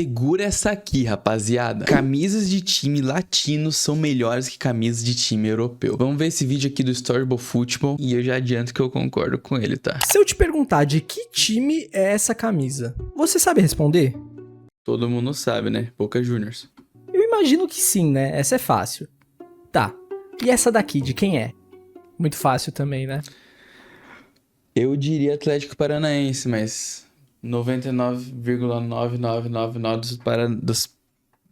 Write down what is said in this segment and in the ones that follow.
Segura essa aqui, rapaziada. Camisas de time latino são melhores que camisas de time europeu. Vamos ver esse vídeo aqui do Storybook Football e eu já adianto que eu concordo com ele, tá? Se eu te perguntar de que time é essa camisa, você sabe responder? Todo mundo sabe, né? Boca Juniors. Eu imagino que sim, né? Essa é fácil. Tá. E essa daqui, de quem é? Muito fácil também, né? Eu diria Atlético Paranaense, mas 99,9999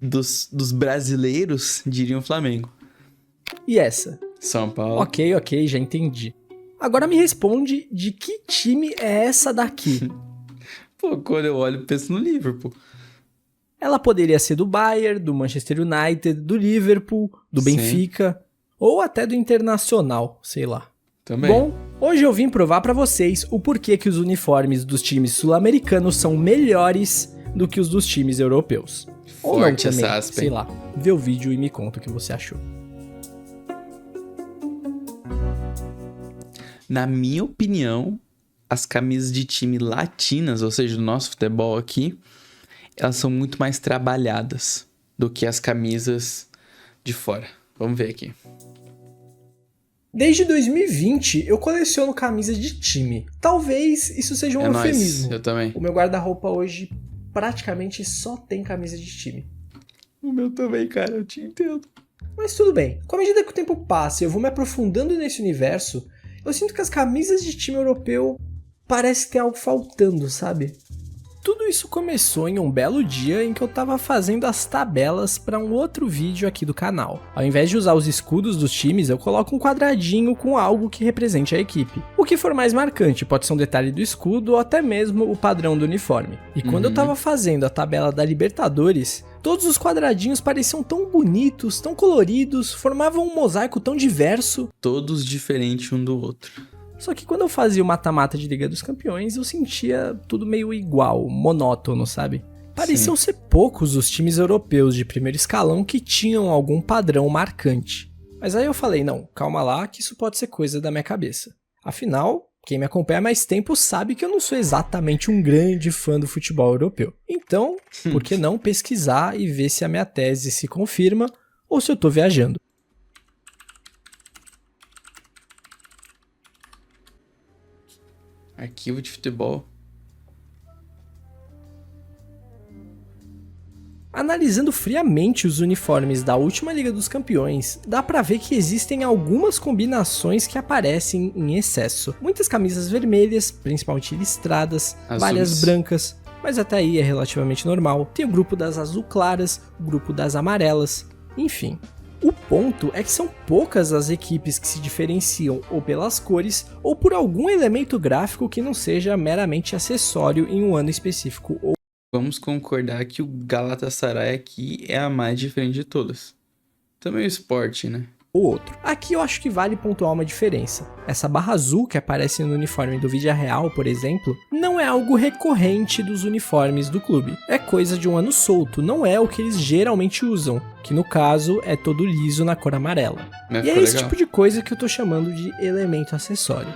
dos brasileiros diriam Flamengo. E essa? São Paulo. Ok, já entendi. Agora me responde de que time é essa daqui? Pô, quando eu olho, eu penso no Liverpool. Ela poderia ser do Bayern, do Manchester United, do Liverpool, do Sim. Benfica ou até do Internacional, sei lá. Também. Bom, hoje eu vim provar pra vocês o porquê que os uniformes dos times sul-americanos são melhores do que os dos times europeus. Ou não Forte também, essa aspa, sei hein? lá. Vê o vídeo e me conta o que você achou. Na minha opinião, as camisas de time latinas, ou seja, do nosso futebol aqui, elas são muito mais trabalhadas do que as camisas de fora. Vamos ver aqui. Desde 2020, eu coleciono camisas de time. Talvez isso seja um É nóis, eufemismo. eu também. O meu guarda-roupa hoje praticamente só tem camisa de time. O meu também, cara, eu te entendo. Mas tudo bem, com a medida que o tempo passa e eu vou me aprofundando nesse universo, eu sinto que as camisas de time europeu parece ter algo faltando, sabe? Tudo isso começou em um belo dia em que eu tava fazendo as tabelas para um outro vídeo aqui do canal. Ao invés de usar os escudos dos times, eu coloco um quadradinho com algo que represente a equipe. O que for mais marcante, pode ser um detalhe do escudo ou até mesmo o padrão do uniforme. E quando eu tava fazendo a tabela da Libertadores, todos os quadradinhos pareciam tão bonitos, tão coloridos, formavam um mosaico tão diverso. Todos diferentes um do outro. Só que quando eu fazia o mata-mata de Liga dos Campeões, eu sentia tudo meio igual, monótono, sabe? Pareciam ser poucos os times europeus de primeiro escalão que tinham algum padrão marcante. Mas aí eu falei, não, calma lá, que isso pode ser coisa da minha cabeça. Afinal, quem me acompanha há mais tempo sabe que eu não sou exatamente um grande fã do futebol europeu. Então, por que não pesquisar e ver se a minha tese se confirma ou se eu tô viajando? Arquivo de futebol. Analisando friamente os uniformes da última Liga dos Campeões, dá pra ver que existem algumas combinações que aparecem em excesso. Muitas camisas vermelhas, principalmente listradas, Azuis. várias brancas, mas até aí é relativamente normal. Tem o grupo das azul claras, o grupo das amarelas, enfim. O ponto é que são poucas as equipes que se diferenciam ou pelas cores ou por algum elemento gráfico que não seja meramente acessório em um ano específico. Vamos concordar que o Galatasaray aqui é a mais diferente de todas. Também o Sport, né? Ou outro. Aqui eu acho que vale pontuar uma diferença. Essa barra azul que aparece no uniforme do Villarreal, por exemplo, não é algo recorrente dos uniformes do clube. É coisa de um ano solto, não é o que eles geralmente usam, que no caso é todo liso na cor amarela. E é esse tipo de coisa que eu tô chamando de elemento acessório.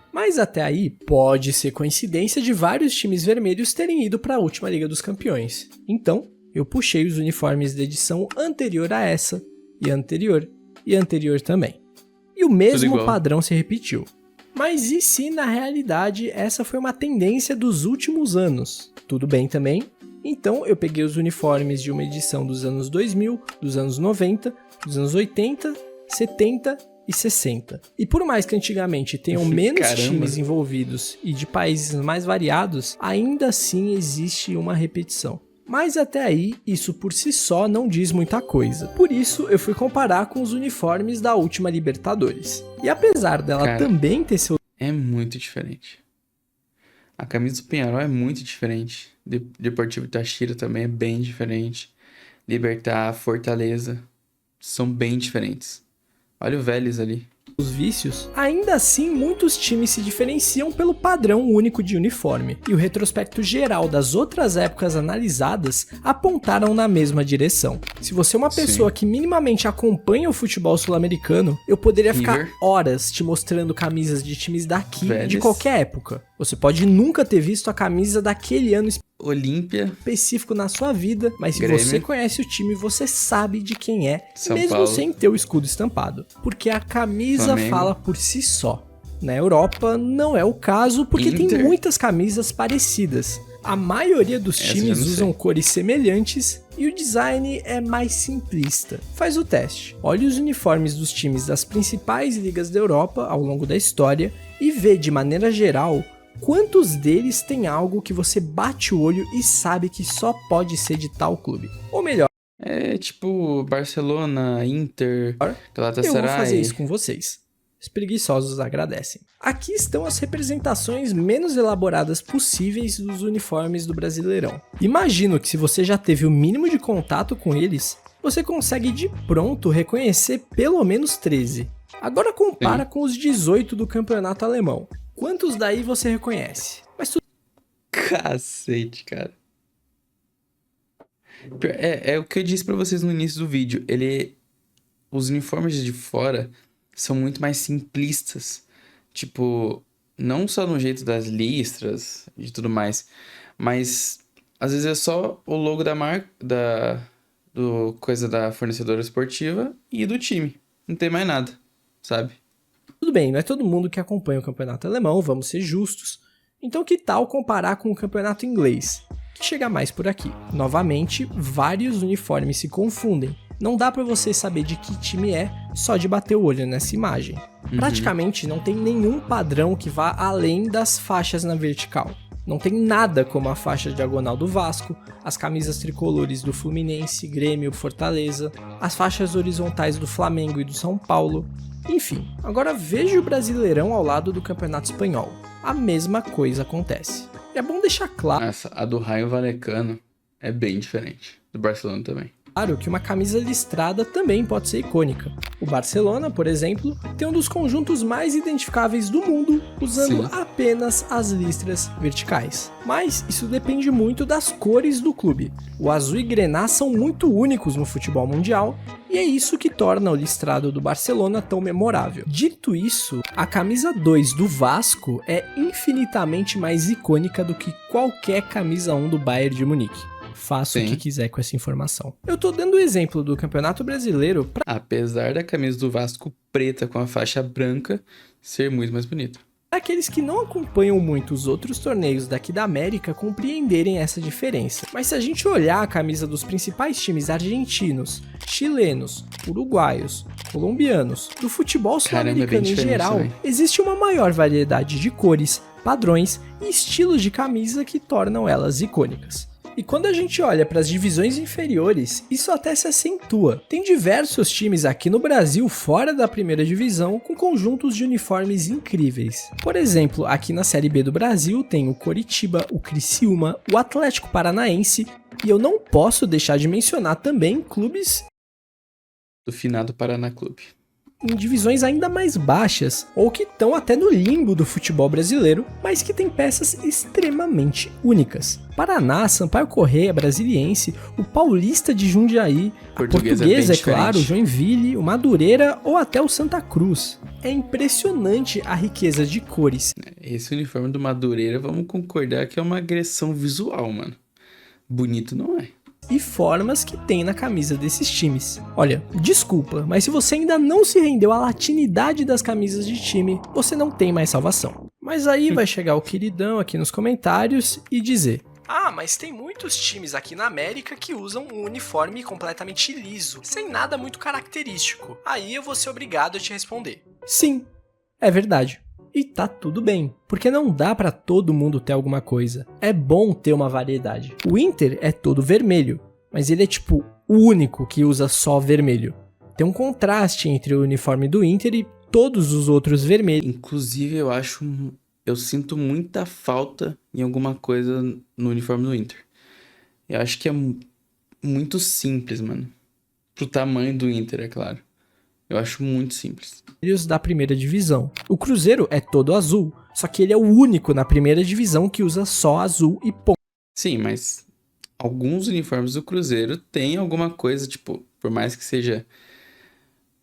Mas até aí, pode ser coincidência de vários times vermelhos terem ido para a última Liga dos Campeões. Então, eu puxei os uniformes da edição anterior a essa, e anterior também. E o mesmo padrão se repetiu. Mas e se na realidade essa foi uma tendência dos últimos anos? Tudo bem também? Então eu peguei os uniformes de uma edição dos anos 2000, dos anos 90, dos anos 80, 70 e 60. E por mais que antigamente tenham menos times envolvidos e de países mais variados, ainda assim existe uma repetição. Mas até aí, isso por si só não diz muita coisa. Por isso, eu fui comparar com os uniformes da última Libertadores. E apesar dela também ter seu... É muito diferente. A camisa do Peñarol é muito diferente. Deportivo Táchira também é bem diferente. Libertad, Fortaleza, são bem diferentes. Olha o Vélez ali. Os vícios, ainda assim muitos times se diferenciam pelo padrão único de uniforme, e o retrospecto geral das outras épocas analisadas apontaram na mesma direção. Se você é uma pessoa que minimamente acompanha o futebol sul-americano, eu poderia ficar horas te mostrando camisas de times daqui, de qualquer época. Você pode nunca ter visto a camisa daquele ano. Olímpia, específico na sua vida, mas se Grêmio. você conhece o time, você sabe de quem é, São mesmo Paulo. sem ter o escudo estampado. Porque a camisa Flamengo. fala por si só. Na Europa não é o caso, porque tem Inter. muitas camisas parecidas. A maioria dos Essa eu times não sei. usam cores semelhantes e o design é mais simplista. Faz o teste. Olhe os uniformes dos times das principais ligas da Europa ao longo da história e vê de maneira geral quantos deles têm algo que você bate o olho e sabe que só pode ser de tal clube. Ou melhor, É tipo Barcelona, Inter, eu vou fazer Galatasaray. isso com vocês. Os preguiçosos agradecem. Aqui estão as representações menos elaboradas possíveis dos uniformes do Brasileirão. Imagino que se você já teve o mínimo de contato com eles, você consegue de pronto reconhecer pelo menos 13. Agora compara com os 18 do campeonato alemão. Quantos daí você reconhece? Mas tudo Cacete, cara. É o que eu disse pra vocês no início do vídeo. Os uniformes de fora são muito mais simplistas. Tipo, não só no jeito das listras e tudo mais, mas às vezes é só o logo da marca, coisa da fornecedora esportiva e do time. Não tem mais nada, sabe? Tudo bem, não é todo mundo que acompanha o campeonato alemão, vamos ser justos. Então que tal comparar com o campeonato inglês, que chega mais por aqui? Novamente, vários uniformes se confundem. Não dá pra você saber de que time é só de bater o olho nessa imagem. Praticamente não tem nenhum padrão que vá além das faixas na vertical. Não tem nada como a faixa diagonal do Vasco, as camisas tricolores do Fluminense, Grêmio, Fortaleza, as faixas horizontais do Flamengo e do São Paulo. Enfim, agora veja o Brasileirão ao lado do Campeonato Espanhol. A mesma coisa acontece. É bom deixar claro A do Raio Vallecano é bem diferente. Do Barcelona também. que uma camisa listrada também pode ser icônica. O Barcelona, por exemplo, tem um dos conjuntos mais identificáveis do mundo usando Sim. apenas as listras verticais. Mas isso depende muito das cores do clube. O azul e grená são muito únicos no futebol mundial e é isso que torna o listrado do Barcelona tão memorável. Dito isso, a camisa 2 do Vasco é infinitamente mais icônica do que qualquer camisa 1 do Bayern de Munique. Faça o Sim. que quiser com essa informação. Eu tô dando o exemplo do Campeonato Brasileiro pra Apesar da camisa do Vasco preta com a faixa branca ser muito mais bonita. aqueles que não acompanham muito os outros torneios daqui da América compreenderem essa diferença. Mas se a gente olhar a camisa dos principais times argentinos, chilenos, uruguaios, colombianos, do futebol Caramba, é bem sul-americano em diferente geral, também. existe uma maior variedade de cores, padrões e estilos de camisa que tornam elas icônicas. E quando a gente olha para as divisões inferiores, isso até se acentua. Tem diversos times aqui no Brasil fora da primeira divisão com conjuntos de uniformes incríveis. Por exemplo, aqui na Série B do Brasil tem o Coritiba, o Criciúma, o Atlético Paranaense e eu não posso deixar de mencionar também clubes Do finado Paraná Clube. em divisões ainda mais baixas, ou que estão até no limbo do futebol brasileiro, mas que tem peças extremamente únicas. Paraná, Sampaio Corrêa, Brasiliense, o Paulista de Jundiaí, a Portuguesa Portuguesa, é é bem claro, o diferente. Joinville, o Madureira ou até o Santa Cruz. É impressionante a riqueza de cores Esse uniforme do Madureira, vamos concordar que é uma agressão visual, mano. Bonito não é. e formas que tem na camisa desses times. Olha, desculpa, mas se você ainda não se rendeu à latinidade das camisas de time, você não tem mais salvação. Mas aí vai chegar o queridão aqui nos comentários e dizer: ah, mas tem muitos times aqui na América que usam um uniforme completamente liso, sem nada muito característico. Aí eu vou ser obrigado a te responder: sim, é verdade. E tá tudo bem, porque não dá pra todo mundo ter alguma coisa. É bom ter uma variedade. O Inter é todo vermelho, mas ele é tipo o único que usa só vermelho. Tem um contraste entre o uniforme do Inter e todos os outros vermelhos. Inclusive, eu sinto muita falta em alguma coisa no uniforme do Inter. Eu acho que é muito simples, mano. Pro tamanho do Inter, é claro. Eu acho muito simples. Da primeira divisão. O Cruzeiro é todo azul, só que ele é o único na primeira divisão que usa só azul e ponto. Sim, mas alguns uniformes do Cruzeiro têm alguma coisa, tipo, por mais que seja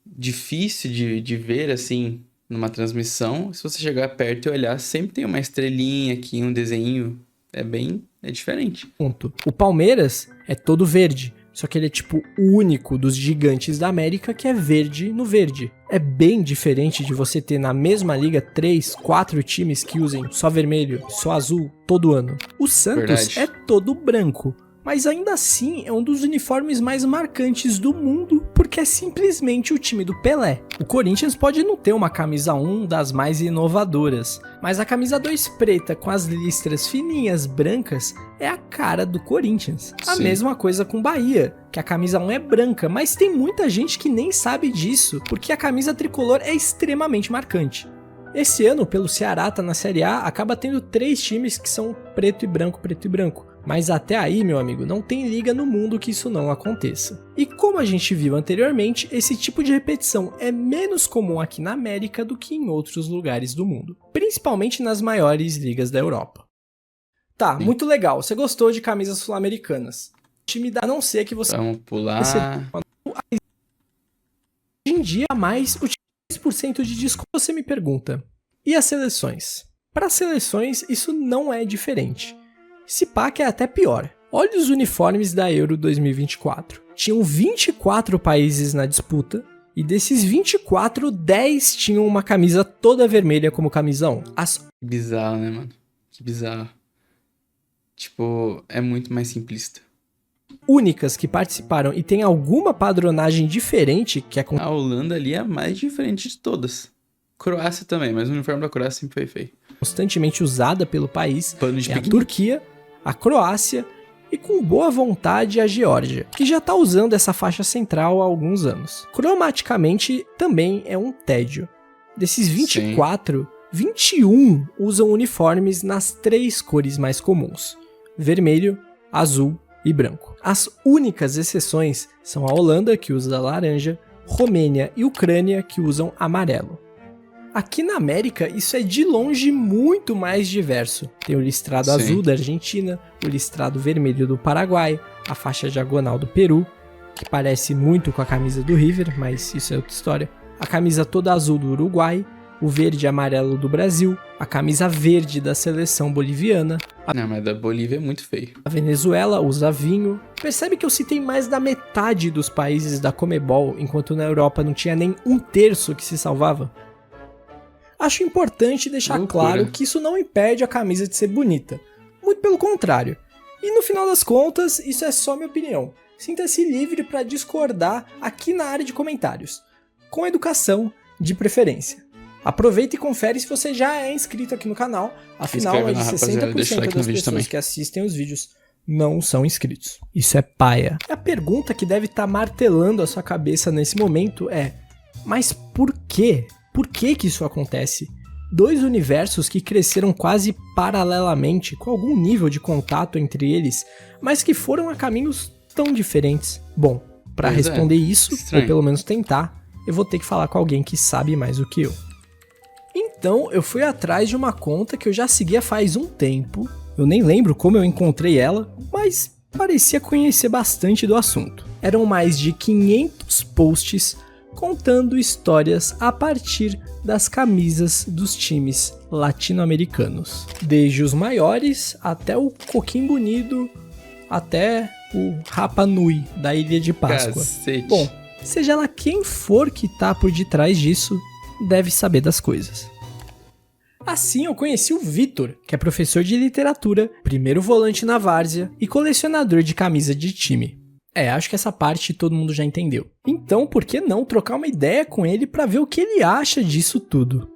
difícil de ver, assim, numa transmissão, se você chegar perto e olhar, sempre tem uma estrelinha aqui, um desenho É diferente. Ponto. O Palmeiras é todo verde, só que ele é tipo o único dos gigantes da América que é verde no verde. É bem diferente de você ter na mesma liga 3, 4 times que usem só vermelho, só azul todo ano. O Santos Verdade. é todo branco, mas ainda assim é um dos uniformes mais marcantes do mundo, porque é simplesmente o time do Pelé. O Corinthians pode não ter uma camisa 1 das mais inovadoras, mas a camisa 2 preta com as listras fininhas brancas é a cara do Corinthians. A Sim. mesma coisa com Bahia, que a camisa 1 é branca, mas tem muita gente que nem sabe disso, porque a camisa tricolor é extremamente marcante. Esse ano, pelo Ceará tá na Série A, acaba tendo 3 times que são preto e branco. Mas até aí, meu amigo, não tem liga no mundo que isso não aconteça. E como a gente viu anteriormente, esse tipo de repetição é menos comum aqui na América do que em outros lugares do mundo, principalmente nas maiores ligas da Europa. Tá, Sim. muito legal, você gostou de camisas sul-americanas. Time da a não ser que você Vamos pular. hoje em dia mais o 10% de desconto. Você me pergunta, e as seleções? Para as seleções, isso não é diferente. Se pá que é até pior. Olha os uniformes da Euro 2024. Tinham 24 países na disputa, e desses 24, 10 tinham uma camisa toda vermelha como camisa 1. As Que bizarro, né, mano? Que bizarro. Tipo, é muito mais simplista. únicas que participaram e tem alguma padronagem diferente que é A Holanda ali é a mais diferente de todas. Croácia também, mas o uniforme da Croácia sempre foi feio. constantemente usada pelo país Pano de é a piquenique. Turquia, a Croácia e com boa vontade a Geórgia, que já está usando essa faixa central há alguns anos. Cromaticamente também é um tédio. Desses 24, 21 usam uniformes nas 3 cores mais comuns: vermelho, azul e branco. As únicas exceções são a Holanda, que usa laranja, Romênia e Ucrânia, que usam amarelo. Aqui na América, isso é de longe muito mais diverso. Tem o listrado Sim. azul da Argentina, o listrado vermelho do Paraguai, a faixa diagonal do Peru, que parece muito com a camisa do River, mas isso é outra história. A camisa toda azul do Uruguai, o verde e amarelo do Brasil, a camisa verde da seleção boliviana, Não, mas da Bolívia é muito feio. a Venezuela usa vinho. Percebe que eu citei mais da metade dos países da Comebol, enquanto na Europa não tinha nem 1/3 que se salvava? Acho importante deixar Loucura. claro que isso não impede a camisa de ser bonita. Muito pelo contrário. E no final das contas, isso é só minha opinião. Sinta-se livre para discordar aqui na área de comentários. Com educação, de preferência. Aproveita e confere se você já é inscrito aqui no canal. Afinal, Inscreve mais de lá, rapaziada. Deixa o 60% like no das vídeo pessoas também. que assistem os vídeos não são inscritos. Isso é paia. A pergunta que deve estar martelando a sua cabeça nesse momento é: mas por quê? Por que isso acontece? 2 universos que cresceram quase paralelamente, com algum nível de contato entre eles, mas que foram a caminhos tão diferentes. Bom, para Pois é, responder isso, estranho. ou pelo menos tentar, eu vou ter que falar com alguém que sabe mais do que eu. Então, eu fui atrás de uma conta que eu já seguia faz um tempo. Eu nem lembro como eu encontrei ela, mas parecia conhecer bastante do assunto. Eram mais de 500 posts contando histórias a partir das camisas dos times latino-americanos. Desde os maiores até o Coquim Bonito, até o Rapa Nui da Ilha de Páscoa. Cacete. Bom, seja lá quem for que tá por detrás disso, deve saber das coisas. Assim eu conheci o Vitor, que é professor de literatura, primeiro volante na várzea e colecionador de camisa de time. Acho que essa parte todo mundo já entendeu. Então, por que não trocar uma ideia com ele pra ver o que ele acha disso tudo?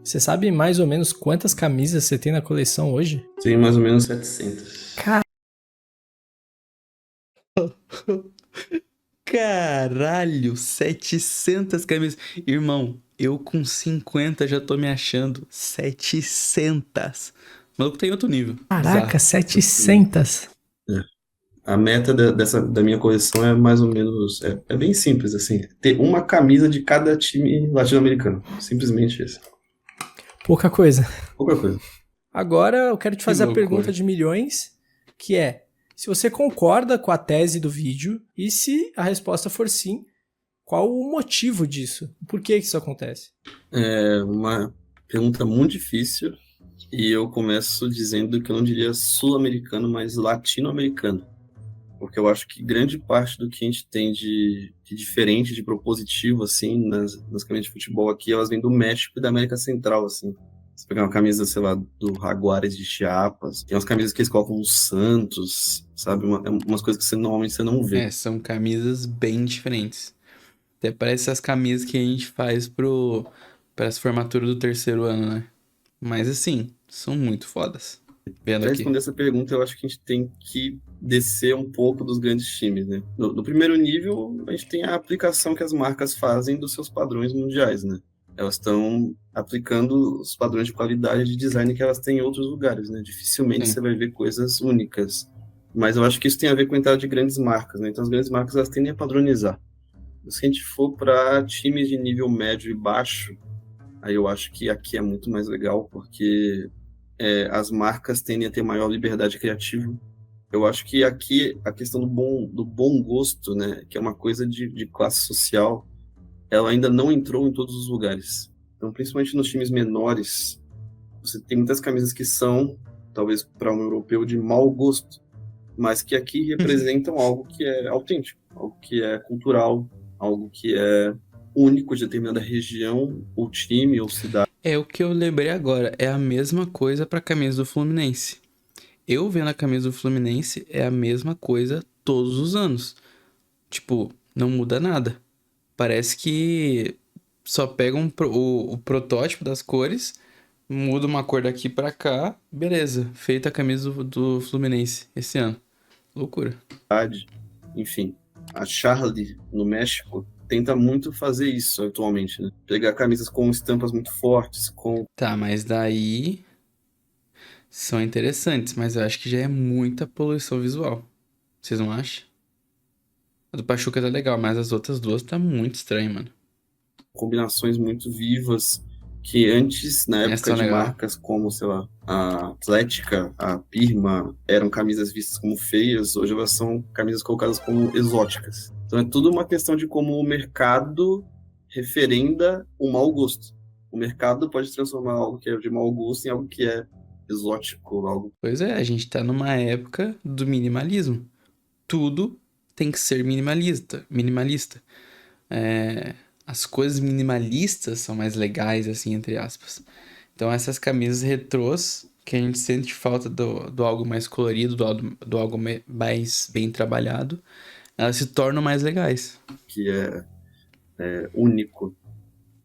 Você sabe mais ou menos quantas camisas você tem na coleção hoje? Tem mais ou menos 700. Caralho, 700 camisas. Irmão, eu com 50 já tô me achando 700. O maluco tem outro nível. Caraca, Bizarro. 700! A meta da minha coleção é mais ou menos... É bem simples, assim. Ter uma camisa de cada time latino-americano. Simplesmente isso. Pouca coisa. Pouca coisa. Agora eu quero te fazer a loucura. pergunta de milhões, que é: se você concorda com a tese do vídeo e se a resposta for sim, qual o motivo disso? Por que isso acontece? É uma pergunta muito difícil, E eu começo dizendo que eu não diria sul-americano, mas latino-americano. Porque eu acho que grande parte do que a gente tem de diferente, de propositivo, assim, nas camisas de futebol aqui, elas vêm do México e da América Central, assim. Você pegar uma camisa, sei lá, do Jaguares de Chiapas, tem umas camisas que eles colocam o Santos, sabe? Umas coisas que normalmente você não vê. São camisas bem diferentes. Até parece as camisas que a gente faz para as formaturas do terceiro ano, né? Mas assim, são muito fodas. Vendo Para aqui. responder essa pergunta, eu acho que a gente tem que descer um pouco dos grandes times, né? No primeiro nível, a gente tem a aplicação que as marcas fazem dos seus padrões mundiais, né? Elas estão aplicando os padrões de qualidade de design que elas têm em outros lugares, né? Dificilmente Sim. você vai ver coisas únicas. Mas eu acho que isso tem a ver com a entrada de grandes marcas, né? Então as grandes marcas elas tendem a padronizar. Se a gente for para times de nível médio e baixo, aí eu acho que aqui é muito mais legal, porque as marcas tendem a ter maior liberdade criativa. Eu acho que aqui a questão do bom gosto, né, que é uma coisa de classe social, ela ainda não entrou em todos os lugares. Então, principalmente nos times menores, você tem muitas camisas que são, talvez para um europeu, de mau gosto, mas que aqui representam algo que é autêntico, algo que é cultural, algo que é único de determinada região, ou time, ou cidade. É o que eu lembrei agora. É a mesma coisa pra camisa do Fluminense. Eu vendo a camisa do Fluminense é a mesma coisa todos os anos. Tipo, não muda nada. Parece que só pega o protótipo das cores, muda uma cor daqui pra cá, beleza. Feita a camisa do Fluminense esse ano. Loucura. Enfim, a Charlie, no México, tenta muito fazer isso atualmente, né? Pegar camisas com estampas muito fortes, com... Tá, mas daí são interessantes, mas eu acho que já é muita poluição visual. Vocês não acham? A do Pachuca tá legal, mas as outras duas tá muito estranho, mano. combinações muito vivas, que antes, na Essa época tá de legal. marcas como, sei lá, a Atlética, a Pirma, eram camisas vistas como feias, hoje elas são camisas colocadas como exóticas. Então é tudo uma questão de como o mercado referenda o mau gosto. O mercado pode transformar algo que é de mau gosto em algo que é exótico, algo... Pois é, a gente tá numa época do minimalismo. Tudo tem que ser minimalista. As coisas minimalistas são mais legais, assim, entre aspas. Então essas camisas retrôs, que a gente sente falta do algo mais colorido, do algo mais bem trabalhado, elas se tornam mais legais. que é único.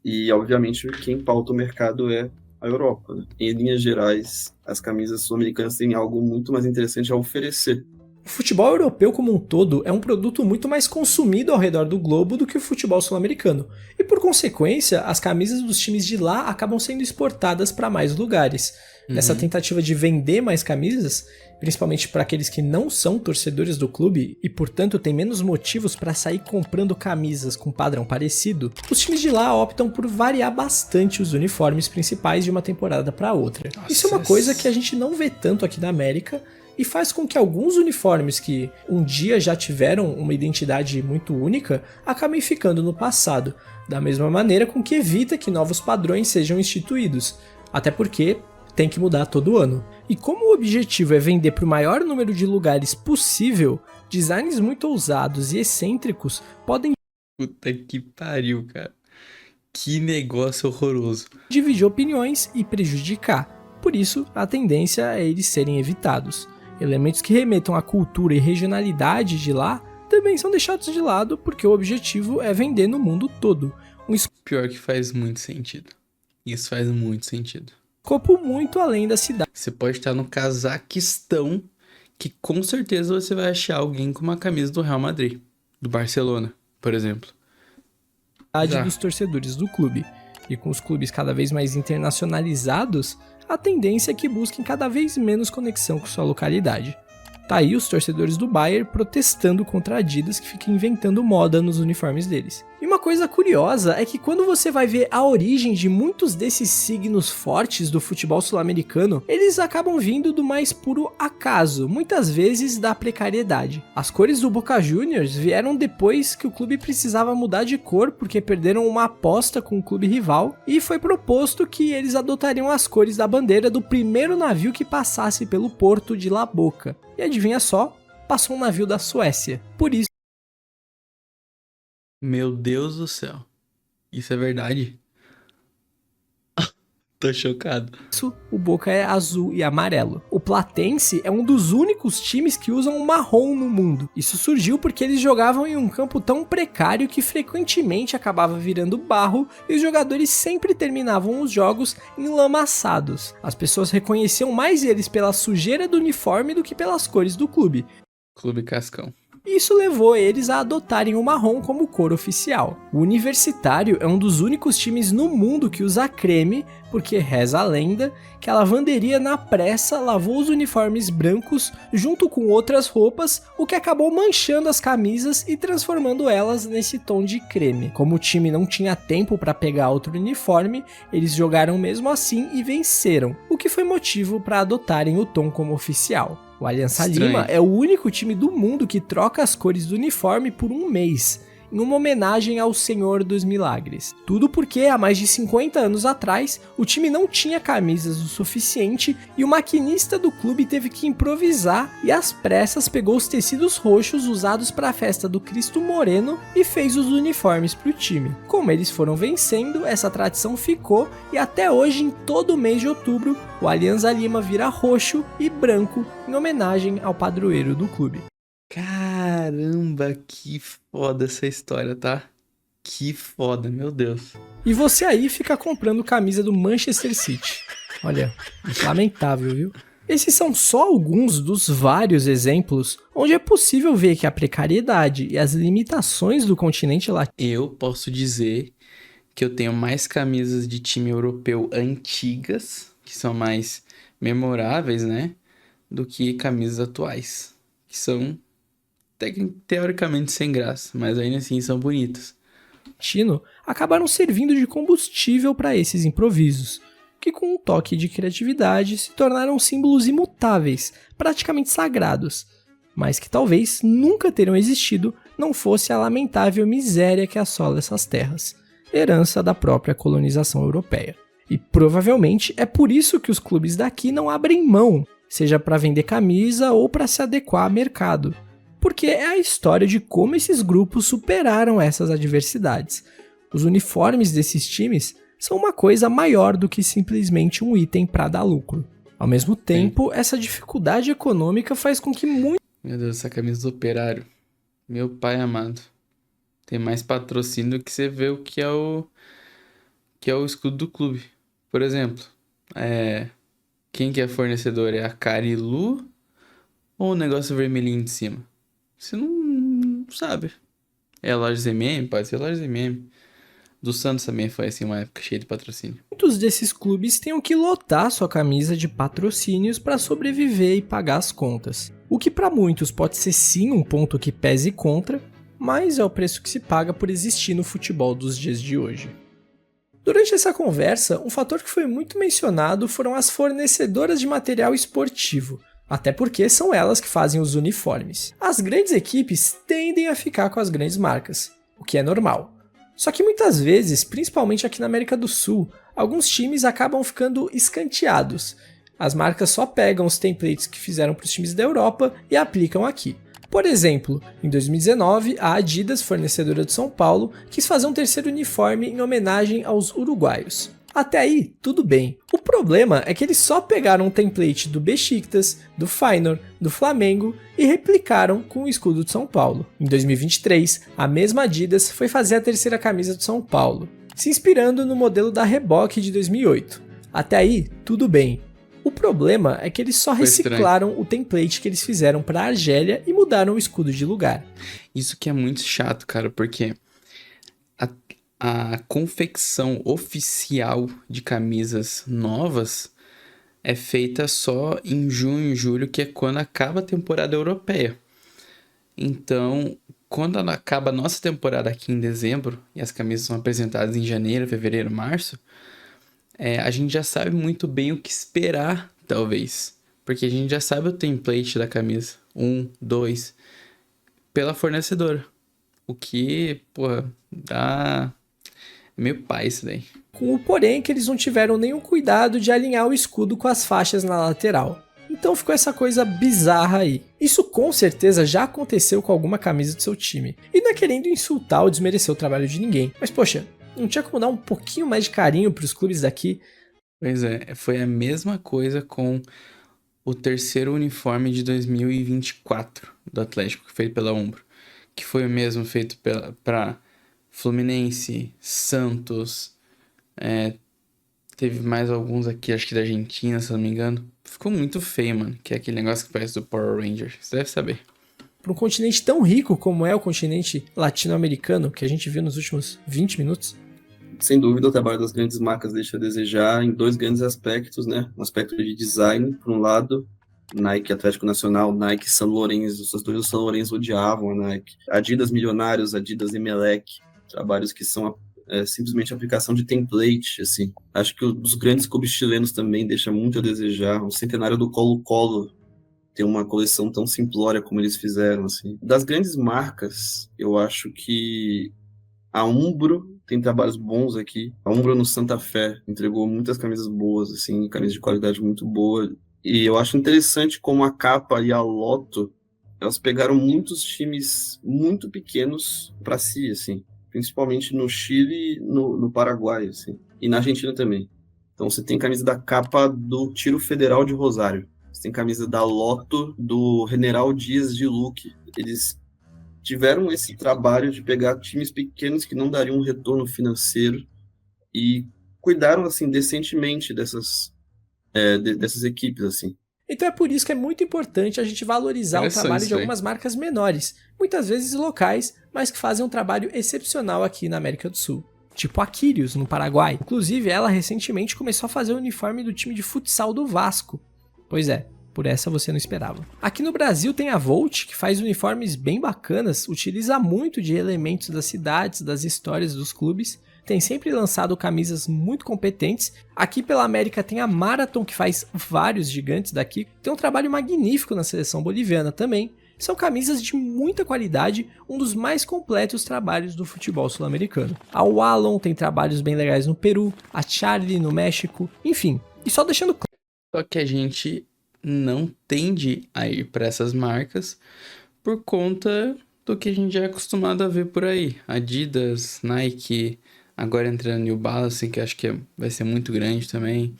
E, obviamente, quem pauta o mercado é a Europa, né? Em linhas gerais, as camisas sul-americanas têm algo muito mais interessante a oferecer. O futebol europeu como um todo é um produto muito mais consumido ao redor do globo do que o futebol sul-americano, e por consequência, as camisas dos times de lá acabam sendo exportadas para mais lugares. Nessa tentativa de vender mais camisas, principalmente para aqueles que não são torcedores do clube e, portanto, têm menos motivos para sair comprando camisas com padrão parecido, os times de lá optam por variar bastante os uniformes principais de uma temporada para outra. Isso é uma coisa que a gente não vê tanto aqui na América, e faz com que alguns uniformes que um dia já tiveram uma identidade muito única acabem ficando no passado, da mesma maneira com que evita que novos padrões sejam instituídos, até porque tem que mudar todo ano. E como o objetivo é vender para o maior número de lugares possível, designs muito ousados e excêntricos podem Puta que pariu, cara. Que negócio horroroso. dividir opiniões e prejudicar. Por isso, a tendência é eles serem evitados. Elementos que remetam à cultura e regionalidade de lá também são deixados de lado porque o objetivo é vender no mundo todo. Um Pior que faz muito sentido. Isso faz muito sentido. escopo muito além da cidade Você pode estar no Cazaquistão, que com certeza você vai achar alguém com uma camisa do Real Madrid, do Barcelona, por exemplo. Já. dos torcedores do clube. E com os clubes cada vez mais internacionalizados, a tendência é que busquem cada vez menos conexão com sua localidade. Tá aí os torcedores do Bayern protestando contra a Adidas que fica inventando moda nos uniformes deles. E uma uma coisa curiosa é que quando você vai ver a origem de muitos desses signos fortes do futebol sul-americano, eles acabam vindo do mais puro acaso, muitas vezes da precariedade. As cores do Boca Juniors vieram depois que o clube precisava mudar de cor porque perderam uma aposta com o clube rival, e foi proposto que eles adotariam as cores da bandeira do primeiro navio que passasse pelo porto de La Boca. E adivinha só, passou um navio da Suécia. Por isso, Meu Deus do céu. Isso é verdade? Tô chocado. o Boca é azul e amarelo. O Platense é um dos únicos times que usam o marrom no mundo. Isso surgiu porque eles jogavam em um campo tão precário que frequentemente acabava virando barro e os jogadores sempre terminavam os jogos enlamaçados. As pessoas reconheciam mais eles pela sujeira do uniforme do que pelas cores do clube. Clube Cascão. Isso levou eles a adotarem o marrom como cor oficial. O Universitário é um dos únicos times no mundo que usa creme, porque reza a lenda que a lavanderia na pressa lavou os uniformes brancos junto com outras roupas, o que acabou manchando as camisas e transformando elas nesse tom de creme. Como o time não tinha tempo para pegar outro uniforme, eles jogaram mesmo assim e venceram, o que foi motivo para adotarem o tom como oficial. O Aliança Lima é o único time do mundo que troca as cores do uniforme por um mês, em uma homenagem ao Senhor dos Milagres. Tudo porque, há mais de 50 anos atrás, o time não tinha camisas o suficiente e o maquinista do clube teve que improvisar e às pressas pegou os tecidos roxos usados para a festa do Cristo Moreno e fez os uniformes para o time. Como eles foram vencendo, essa tradição ficou e até hoje, em todo o mês de outubro, o Alianza Lima vira roxo e branco em homenagem ao padroeiro do clube. Caramba, que foda essa história, tá? Que foda, meu Deus. E você aí fica comprando camisa do Manchester City. Olha, lamentável, viu? Esses são só alguns dos vários exemplos onde é possível ver que a precariedade e as limitações do continente latino... Eu posso dizer que eu tenho mais camisas de time europeu antigas, que são mais memoráveis, né? Do que camisas atuais, que são teoricamente sem graça, mas ainda assim são bonitas. Acabaram servindo de combustível para esses improvisos, que com um toque de criatividade se tornaram símbolos imutáveis, praticamente sagrados, mas que talvez nunca teriam existido não fosse a lamentável miséria que assola essas terras, herança da própria colonização europeia. E provavelmente é por isso que os clubes daqui não abrem mão, seja para vender camisa ou para se adequar ao mercado, porque é a história de como esses grupos superaram essas adversidades. Os uniformes desses times são uma coisa maior do que simplesmente um item para dar lucro. Ao mesmo tempo, essa dificuldade econômica faz com que muitos... Meu Deus, essa camisa do Operário. Meu pai amado. Tem mais patrocínio do que você vê o que é o escudo do clube. Por exemplo, quem que é fornecedor? É a Carilu ou o negócio vermelhinho de cima? Você não sabe. É a Lojas MM? Pode ser a Lojas MM. Do Santos também foi assim uma época cheia de patrocínio. Muitos desses clubes têm que lotar sua camisa de patrocínios para sobreviver e pagar as contas. O que para muitos pode ser sim um ponto que pese contra, mas é o preço que se paga por existir no futebol dos dias de hoje. Durante essa conversa, um fator que foi muito mencionado foram as fornecedoras de material esportivo, até porque são elas que fazem os uniformes. As grandes equipes tendem a ficar com as grandes marcas, o que é normal. Só que muitas vezes, principalmente aqui na América do Sul, alguns times acabam ficando escanteados. As marcas só pegam os templates que fizeram para os times da Europa e aplicam aqui. Por exemplo, em 2019, a Adidas, fornecedora de São Paulo, quis fazer um terceiro uniforme em homenagem aos uruguaios. Até aí, tudo bem. O problema é que eles só pegaram um template do Besiktas, do Feyenoord, do Flamengo e replicaram com o escudo de São Paulo. Em 2023, a mesma Adidas foi fazer a terceira camisa de São Paulo, se inspirando no modelo da Reebok de 2008. Até aí, tudo bem. O problema é que eles só reciclaram o template que eles fizeram para a Argélia e mudaram o escudo de lugar. Isso que é muito chato, cara, porque a confecção oficial de camisas novas é feita só em junho e julho, que é quando acaba a temporada europeia. Então, quando acaba a nossa temporada aqui em dezembro, e as camisas são apresentadas em janeiro, fevereiro, março, a gente já sabe muito bem o que esperar, talvez. Porque a gente já sabe o template da camisa. 1, 2, pela fornecedora. O que, porra, dá... É meio pai isso daí. Com o porém que eles não tiveram nenhum cuidado de alinhar o escudo com as faixas na lateral. Então ficou essa coisa bizarra aí. Isso com certeza já aconteceu com alguma camisa do seu time. E não é querendo insultar ou desmerecer o trabalho de ninguém. Mas poxa, não tinha como dar um pouquinho mais de carinho pros clubes daqui? Pois é, foi a mesma coisa com o terceiro uniforme de 2024 do Atlético, feito pela Umbro. Que foi o mesmo feito para Fluminense, Santos, teve mais alguns aqui, acho que da Argentina, se não me engano. Ficou muito feio, mano, que é aquele negócio que parece do Power Ranger, você deve saber. Para um continente tão rico como é o continente latino-americano, que a gente viu nos últimos 20 minutos. Sem dúvida, o trabalho das grandes marcas deixa a desejar em 2 grandes aspectos, né? Um aspecto de design, por um lado, Nike Atlético Nacional, Nike São Lourenço, os dois do São Lourenço odiavam a Nike. Adidas Milionários, Adidas Emelec, trabalhos que são simplesmente aplicação de template, assim. Acho que os grandes clubes chilenos também deixam muito a desejar. O centenário do Colo-Colo ter uma coleção tão simplória como eles fizeram, assim. Das grandes marcas, eu acho que a Umbro tem trabalhos bons aqui. A Umbro no Santa Fé entregou muitas camisas boas, assim, camisas de qualidade muito boa. E eu acho interessante como a Capa e a Lotto, elas pegaram muitos times muito pequenos para si, assim. Principalmente no Chile e no Paraguai, assim. E na Argentina também. Então você tem camisa da Capa do Tiro Federal de Rosário. Você tem camisa da Lotto do General Dias de Luque. Eles tiveram esse trabalho de pegar times pequenos que não dariam um retorno financeiro e cuidaram, assim, decentemente dessas equipes, assim. Então é por isso que é muito importante a gente valorizar o trabalho de algumas marcas menores, muitas vezes locais, mas que fazem um trabalho excepcional aqui na América do Sul. Tipo a Quirios, no Paraguai. Inclusive, ela recentemente começou a fazer o uniforme do time de futsal do Vasco. Pois é, por essa você não esperava. Aqui no Brasil tem a Volt, que faz uniformes bem bacanas, utiliza muito de elementos das cidades, das histórias dos clubes, tem sempre lançado camisas muito competentes. Aqui pela América tem a Marathon, que faz vários gigantes daqui, tem um trabalho magnífico na seleção boliviana também. São camisas de muita qualidade, um dos mais completos trabalhos do futebol sul-americano. A Wallon tem trabalhos bem legais no Peru, a Charlie no México, enfim. E só deixando claro... Só que a gente não tende a ir para essas marcas por conta do que a gente já é acostumado a ver por aí. Adidas, Nike, agora entrando New Balance, que acho que vai ser muito grande também.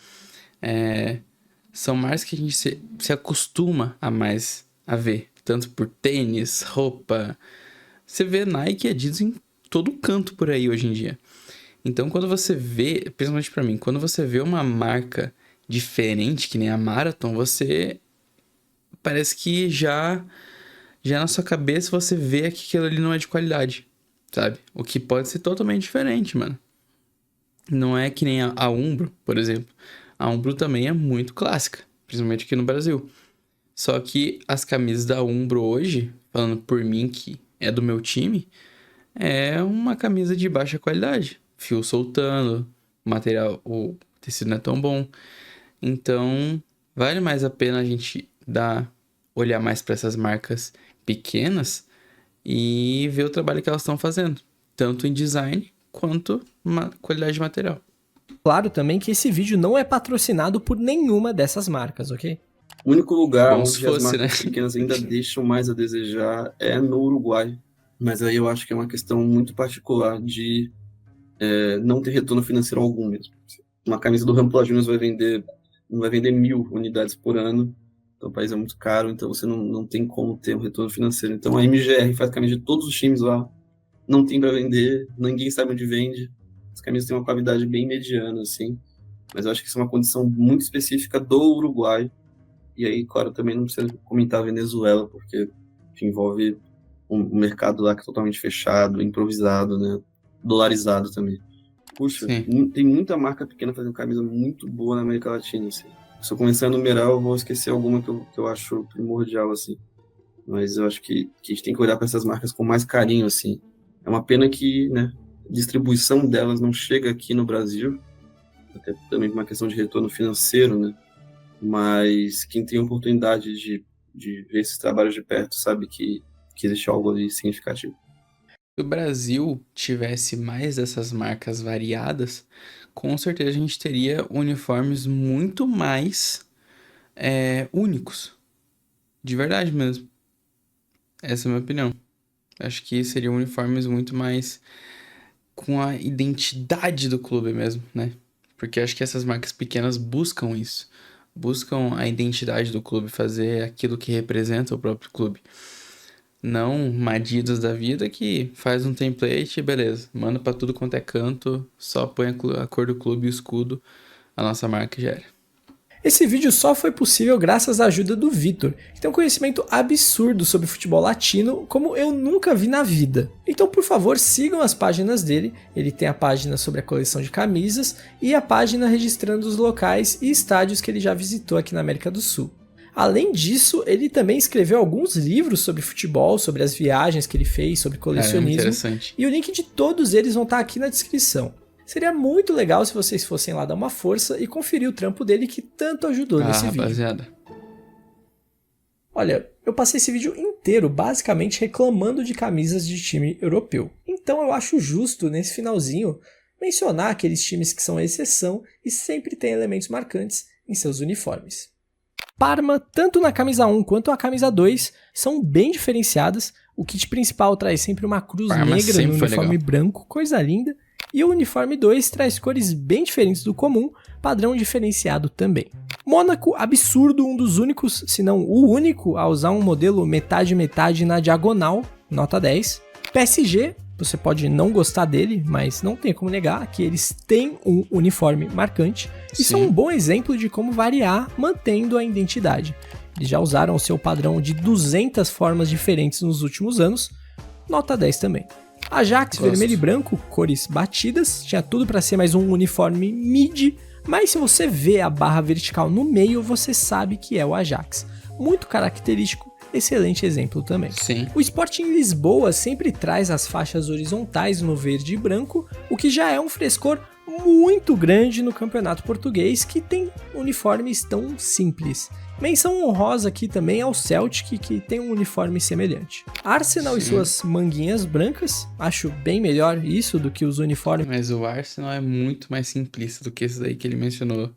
São marcas que a gente se acostuma a mais a ver. Tanto por tênis, roupa. Você vê Nike e Adidas em todo canto por aí hoje em dia. Então, quando você vê, principalmente pra mim, quando você vê uma marca diferente, que nem a Marathon, você parece que já na sua cabeça você vê que aquilo ali não é de qualidade, sabe? O que pode ser totalmente diferente, mano. Não é que nem a Umbro, por exemplo. A Umbro também é muito clássica, principalmente aqui no Brasil. Só que as camisas da Umbro hoje, falando por mim que é do meu time, é uma camisa de baixa qualidade. Fio soltando, o tecido não é tão bom. Então, vale mais a pena a gente olhar mais para essas marcas pequenas e ver o trabalho que elas estão fazendo, tanto em design quanto qualidade de material. Claro também que esse vídeo não é patrocinado por nenhuma dessas marcas, ok? O único lugar Bom, onde as marcas pequenas ainda deixam mais a desejar é no Uruguai. Mas aí eu acho que é uma questão muito particular de não ter retorno financeiro algum mesmo. Uma camisa do Rampla Juniors não vai vender 1.000 unidades por ano. Então o país é muito caro, então você não tem como ter um retorno financeiro. Então a MGR faz camisa de todos os times lá, não tem para vender, ninguém sabe onde vende. As camisas têm uma qualidade bem mediana, assim. Mas eu acho que isso é uma condição muito específica do Uruguai. E aí, claro, também não precisa comentar a Venezuela, porque envolve um mercado lá que é totalmente fechado, improvisado, né? Dolarizado também. Puxa, tem muita marca pequena fazendo camisa muito boa na América Latina, assim. Se eu começar a numerar, eu vou esquecer alguma que eu acho primordial, assim. Mas eu acho que a gente tem que olhar para essas marcas com mais carinho, assim. É uma pena que, né, a distribuição delas não chega aqui no Brasil, até também por uma questão de retorno financeiro, né? Mas quem tem oportunidade de ver esses trabalhos de perto sabe que existe algo ali significativo. Se o Brasil tivesse mais dessas marcas variadas, com certeza a gente teria uniformes muito mais únicos. De verdade mesmo. Essa é a minha opinião. Acho que seriam uniformes muito mais com a identidade do clube mesmo, né? Porque acho que essas marcas pequenas buscam isso. Buscam a identidade do clube, fazer aquilo que representa o próprio clube. Não uma Adidas da vida que faz um template e beleza, manda pra tudo quanto é canto, só põe a cor do clube e o escudo, a nossa marca já era. Esse vídeo só foi possível graças à ajuda do Vitor, que tem um conhecimento absurdo sobre futebol latino como eu nunca vi na vida. Então, por favor, sigam as páginas dele. Ele tem a página sobre a coleção de camisas e a página registrando os locais e estádios que ele já visitou aqui na América do Sul. Além disso, ele também escreveu alguns livros sobre futebol, sobre as viagens que ele fez, sobre colecionismo. Interessante. E o link de todos eles vão estar aqui na descrição. Seria muito legal se vocês fossem lá dar uma força e conferir o trampo dele que tanto ajudou nesse vídeo. Rapaziada. Olha, eu passei esse vídeo inteiro basicamente reclamando de camisas de time europeu. Então eu acho justo, nesse finalzinho, mencionar aqueles times que são a exceção e sempre têm elementos marcantes em seus uniformes. Parma, tanto na camisa 1 quanto a camisa 2, são bem diferenciadas. O kit principal traz sempre uma cruz Parma negra no sempre foi uniforme legal. branco, coisa linda. E o uniforme 2 traz cores bem diferentes do comum, padrão diferenciado também. Mônaco, absurdo, um dos únicos, se não o único, a usar um modelo metade-metade na diagonal, nota 10. PSG, você pode não gostar dele, mas não tem como negar que eles têm um uniforme marcante e são um bom exemplo de como variar mantendo a identidade. Eles já usaram o seu padrão de 200 formas diferentes nos últimos anos, nota 10 também. Ajax, vermelho e branco, cores batidas, tinha tudo para ser mais um uniforme mid, mas se você vê a barra vertical no meio, você sabe que é o Ajax. Muito característico, excelente exemplo também. Sim. O Sporting Lisboa sempre traz as faixas horizontais no verde e branco, o que já é um frescor muito grande no campeonato português, que tem uniformes tão simples. Menção honrosa aqui também ao Celtic, que tem um uniforme semelhante. Arsenal e suas manguinhas brancas, acho bem melhor isso do que os uniformes. Mas o Arsenal é muito mais simplista do que esse daí que ele mencionou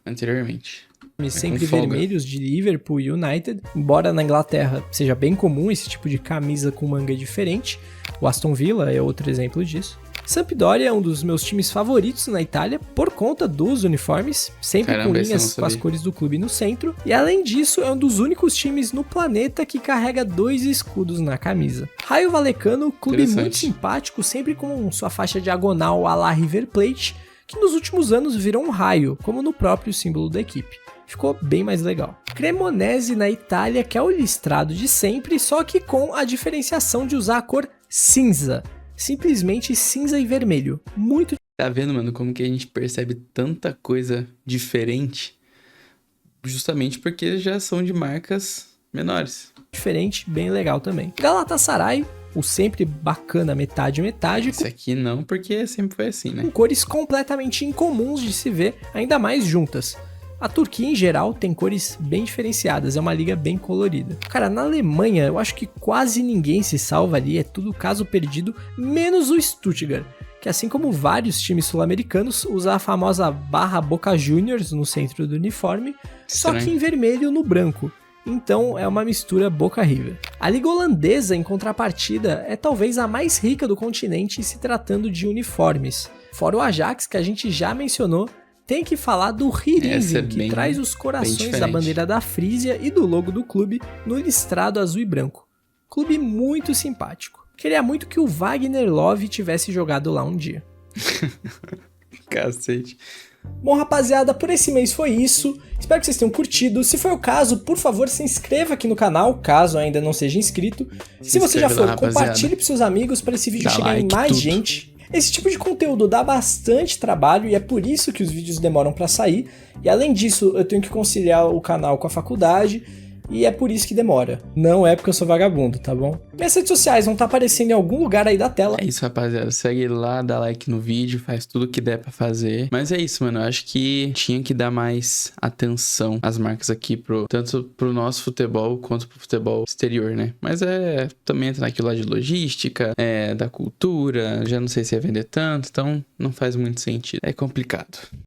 anteriormente. Sempre com folga. vermelhos de Liverpool e United, embora na Inglaterra seja bem comum esse tipo de camisa com manga diferente. O Aston Villa é outro exemplo disso. Sampdoria é um dos meus times favoritos na Itália por conta dos uniformes, sempre com linhas com as cores do clube no centro, e além disso é um dos únicos times no planeta que carrega 2 escudos na camisa. Raio Vallecano, clube muito simpático, sempre com sua faixa diagonal à la River Plate, que nos últimos anos virou um raio, como no próprio símbolo da equipe. Ficou bem mais legal. Cremonese na Itália, que é o listrado de sempre, só que com a diferenciação de usar a cor cinza. Simplesmente cinza e vermelho. Muito. Tá vendo, mano, como que a gente percebe tanta coisa diferente? Justamente porque já são de marcas menores. Diferente, bem legal também. Galatasaray, o sempre bacana metade-metade. Esse aqui não, porque sempre foi assim, né? Com cores completamente incomuns de se ver, ainda mais juntas. A Turquia, em geral, tem cores bem diferenciadas, é uma liga bem colorida. Cara, na Alemanha, eu acho que quase ninguém se salva ali, é tudo caso perdido, menos o Stuttgart, que assim como vários times sul-americanos, usa a famosa barra Boca Juniors no centro do uniforme, só que em vermelho no branco. Então é uma mistura Boca River. A liga holandesa, em contrapartida, é talvez a mais rica do continente se tratando de uniformes. Fora o Ajax, que a gente já mencionou, tem que falar do Heerenveen, que traz os corações da bandeira da Frisia e do logo do clube no listrado azul e branco. Clube muito simpático. Queria muito que o Wagner Love tivesse jogado lá um dia. Cacete. Bom, rapaziada, por esse mês foi isso. Espero que vocês tenham curtido. Se for o caso, por favor, se inscreva aqui no canal, caso ainda não seja inscrito. Se você já for, compartilhe para seus amigos para esse vídeo chegar em mais gente. Esse tipo de conteúdo dá bastante trabalho e é por isso que os vídeos demoram para sair. E além disso, eu tenho que conciliar o canal com a faculdade. e é por isso que demora. Não é porque eu sou vagabundo, tá bom? Minhas redes sociais vão estar aparecendo em algum lugar aí da tela. É isso, rapaziada. Segue lá, dá like no vídeo, faz tudo que der pra fazer. Mas é isso, mano. Eu acho que tinha que dar mais atenção às marcas aqui, tanto pro nosso futebol quanto pro futebol exterior, né? Mas também entra naquilo lá de logística, da cultura. Já não sei se ia vender tanto, então não faz muito sentido. É complicado.